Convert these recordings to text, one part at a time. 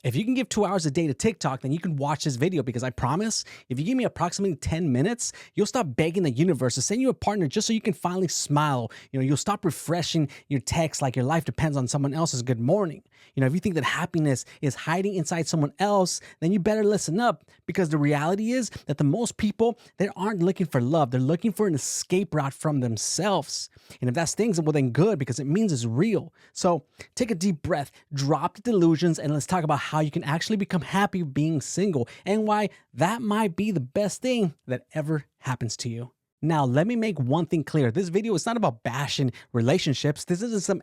If you can give 2 hours a day to TikTok, then you can watch this video because I promise if you give me approximately 10 minutes, you'll stop begging the universe to send you a partner just so you can finally smile. You'll stop refreshing your text like your life depends on someone else's good morning. If you think that happiness is hiding inside someone else, then you better listen up because the reality is that the most people, they aren't looking for love. They're looking for an escape route from themselves. And if that stings, well, then good because it means it's real. So take a deep breath, drop the delusions, and let's talk about how you can actually become happy being single and why that might be the best thing that ever happens to you. Now, let me make one thing clear. This video is not about bashing relationships. This isn't some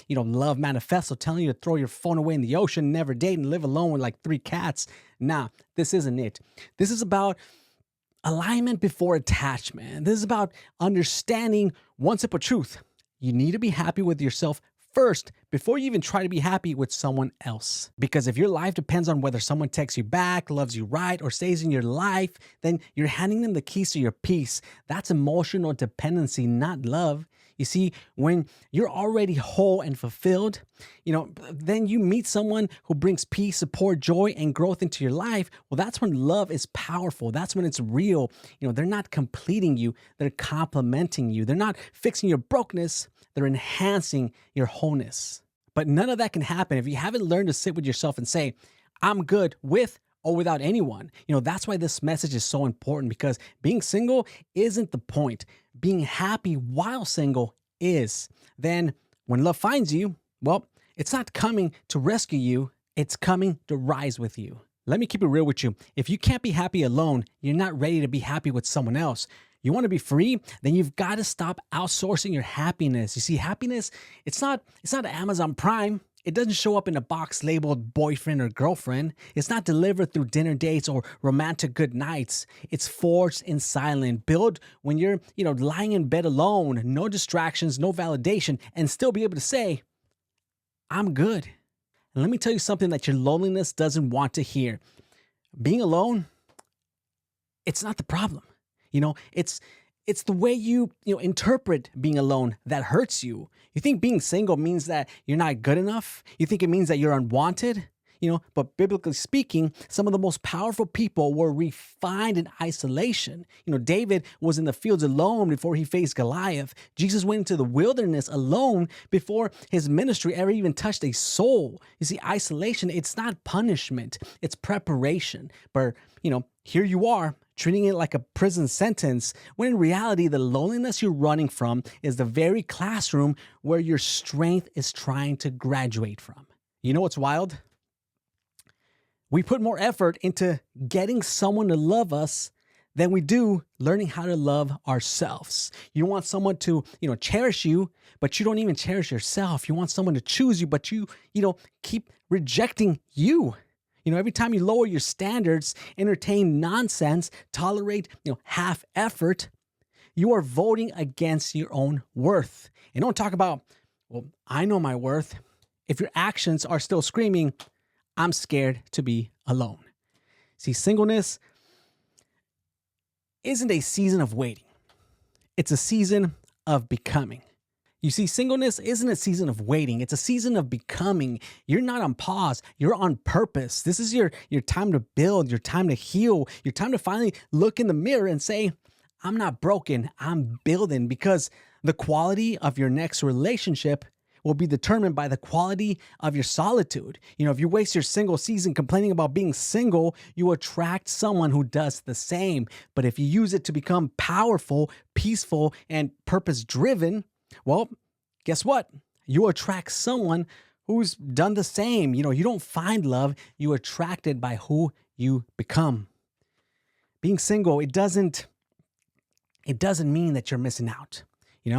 love manifesto telling you to throw your phone away in the ocean, never date, and live alone with like 3 cats. Nah, this isn't it. This is about alignment before attachment. This is about understanding one simple truth. You need to be happy with yourself first before you even try to be happy with someone else. Because if your life depends on whether someone texts you back, loves you right, or stays in your life, then you're handing them the keys to your peace. That's emotional dependency, not love. You see, when you're already whole and fulfilled, then you meet someone who brings peace, support, joy, and growth into your life. Well, that's when love is powerful. That's when it's real. They're not completing you. They're complementing you. They're not fixing your brokenness. They're enhancing your wholeness. But none of that can happen if you haven't learned to sit with yourself and say, I'm good with or without anyone. That's why this message is so important because being single isn't the point. Being happy while single is. Then when love finds you, well, it's not coming to rescue you. It's coming to rise with you. Let me keep it real with you. If you can't be happy alone, you're not ready to be happy with someone else. You want to be free? Then you've got to stop outsourcing your happiness. You see, happiness, it's not Amazon Prime. It doesn't show up in a box labeled boyfriend or girlfriend. It's not delivered through dinner dates or romantic good nights. It's forged in silence, built when you're, lying in bed alone, no distractions, no validation, and still be able to say, I'm good. And let me tell you something that your loneliness doesn't want to hear. Being alone, it's not the problem. It's the way you interpret being alone that hurts you. You think being single means that you're not good enough? You think it means that you're unwanted? But biblically speaking, some of the most powerful people were refined in isolation. David was in the fields alone before he faced Goliath. Jesus went into the wilderness alone before his ministry ever even touched a soul. You see, isolation, it's not punishment, it's preparation. But, here you are, treating it like a prison sentence, when in reality, the loneliness you're running from is the very classroom where your strength is trying to graduate from. You know what's wild? We put more effort into getting someone to love us than we do learning how to love ourselves. You want someone to, cherish you, but you don't even cherish yourself. You want someone to choose you, but you keep rejecting you. Every time you lower your standards, entertain nonsense, tolerate, half effort, you are voting against your own worth. And don't talk about, well, I know my worth, if your actions are still screaming, I'm scared to be alone. See, singleness isn't a season of waiting. It's a season of becoming. You see, singleness isn't a season of waiting. It's a season of becoming. You're not on pause. You're on purpose. This is your time to build, your time to heal, your time to finally look in the mirror and say, I'm not broken, I'm building, because the quality of your next relationship will be determined by the quality of your solitude. If you waste your single season complaining about being single, you attract someone who does the same. But if you use it to become powerful, peaceful, and purpose-driven, well, guess what? You attract someone who's done the same. You don't find love, you attract it by who you become. Being single, it doesn't mean that you're missing out. You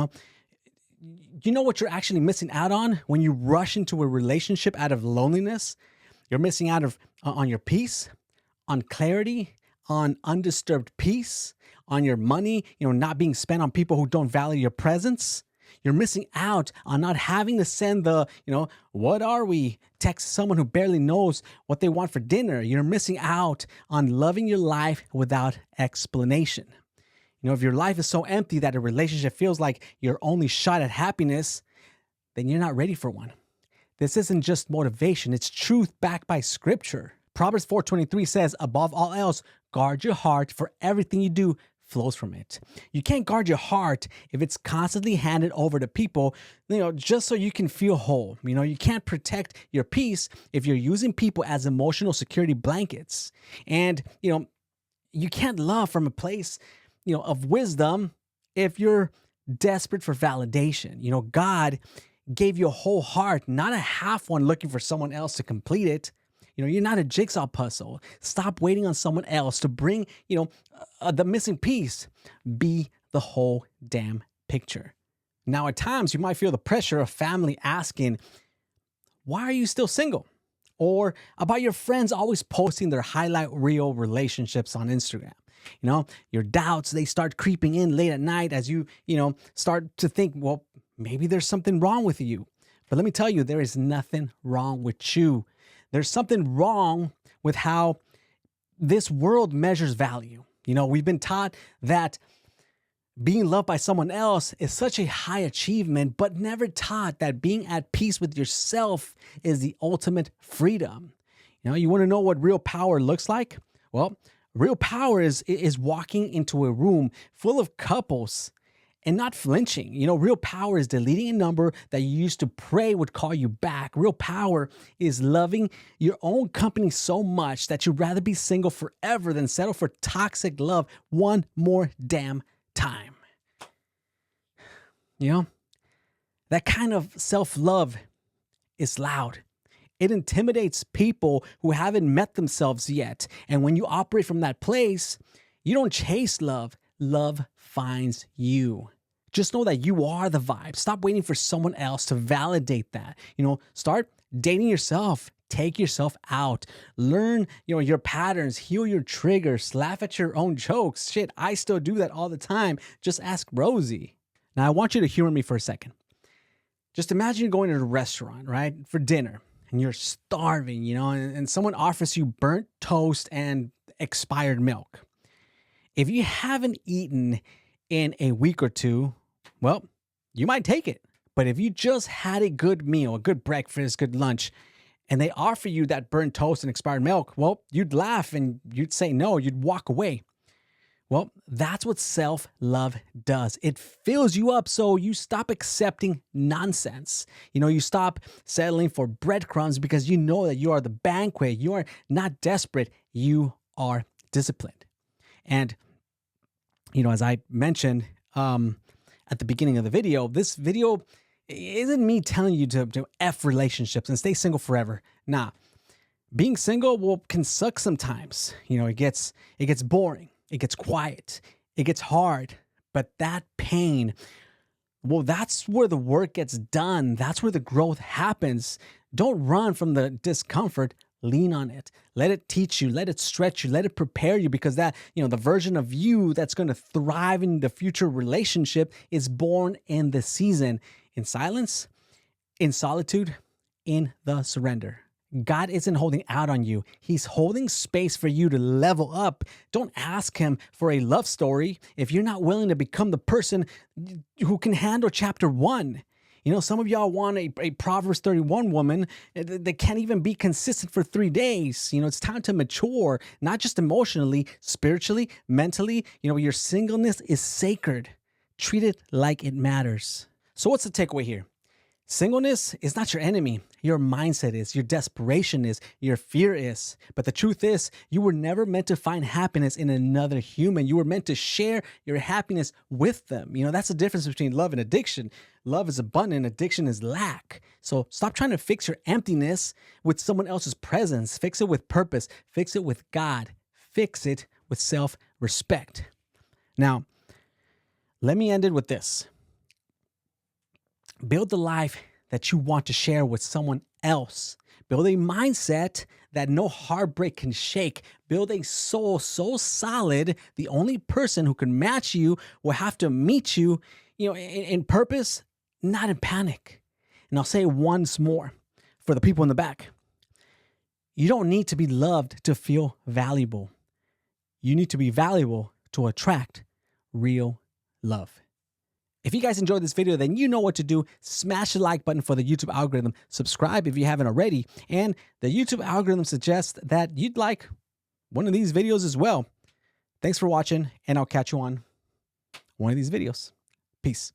know what you're actually missing out on when you rush into a relationship out of loneliness? You're missing out on your peace, on clarity, on undisturbed peace, on your money, not being spent on people who don't value your presence. You're missing out on not having to send the, what are we? Text someone who barely knows what they want for dinner. You're missing out on loving your life without explanation. If your life is so empty that a relationship feels like your only shot at happiness, then you're not ready for one. This isn't just motivation, it's truth backed by scripture. Proverbs 4:23 says, above all else, guard your heart, for everything you do flows from it. You can't guard your heart if it's constantly handed over to people, just so you can feel whole. You can't protect your peace if you're using people as emotional security blankets. And, you can't love from a place, of wisdom if you're desperate for validation. God gave you a whole heart, not a half one looking for someone else to complete it. You're not a jigsaw puzzle. Stop waiting on someone else to bring, the missing piece. Be the whole damn picture. Now, at times, you might feel the pressure of family asking, why are you still single? Or about your friends always posting their highlight reel relationships on Instagram. Your doubts, they start creeping in late at night as you, start to think, well, maybe there's something wrong with you. But let me tell you, there is nothing wrong with you. There's something wrong with how this world measures value. We've been taught that being loved by someone else is such a high achievement, but never taught that being at peace with yourself is the ultimate freedom. You want to know what real power looks like? Well, real power is walking into a room full of couples and not flinching. Real power is deleting a number that you used to pray would call you back. Real power is loving your own company so much that you'd rather be single forever than settle for toxic love one more damn time. That kind of self-love is loud. It intimidates people who haven't met themselves yet. And when you operate from that place, you don't chase love. Love finds you. Just know that you are the vibe. Stop waiting for someone else to validate that. Start dating yourself. Take yourself out. Learn, your patterns. Heal your triggers. Laugh at your own jokes. Shit, I still do that all the time. Just ask Rosie. Now, I want you to humor me for a second. Just imagine you're going to a restaurant, right, for dinner, and you're starving, and someone offers you burnt toast and expired milk. If you haven't eaten in a week or two, well, you might take it. But if you just had a good meal, a good breakfast, good lunch, and they offer you that burnt toast and expired milk, well, you'd laugh and you'd say no, you'd walk away. Well, that's what self-love does. It fills you up so you stop accepting nonsense. You stop settling for breadcrumbs because you know that you are the banquet. You are not desperate. You are disciplined. And, as I mentioned at the beginning of the video, this video isn't me telling you to F relationships and stay single forever. Nah, being single can suck sometimes. It gets boring. It gets quiet. It gets hard. But that pain, that's where the work gets done. That's where the growth happens. Don't run from the discomfort. Lean on it. Let it teach you. Let it stretch you. Let it prepare you, because that, the version of you that's going to thrive in the future relationship is born in the season, in silence, in solitude, in the surrender. God isn't holding out on you. He's holding space for you to level up. Don't ask him for a love story if you're not willing to become the person who can handle chapter 1. Some of y'all want a Proverbs 31 woman that can't even be consistent for 3 days. It's time to mature, not just emotionally, spiritually, mentally. Your singleness is sacred. Treat it like it matters. So what's the takeaway here? Singleness is not your enemy. Your mindset is, your desperation is, your fear is. But the truth is, you were never meant to find happiness in another human. You were meant to share your happiness with them. That's the difference between love and addiction. Love is abundant, addiction is lack. So stop trying to fix your emptiness with someone else's presence. Fix it with purpose. Fix it with God. Fix it with self-respect. Now, let me end it with this. Build the life that you want to share with someone else. Build a mindset that no heartbreak can shake. Build a soul so solid, the only person who can match you will have to meet you, in purpose, not in panic. And I'll say it once more for the people in the back. You don't need to be loved to feel valuable. You need to be valuable to attract real love. If you guys enjoyed this video, then you know what to do. Smash the like button for the YouTube algorithm. Subscribe if you haven't already. And the YouTube algorithm suggests that you'd like one of these videos as well. Thanks for watching, and I'll catch you on one of these videos. Peace.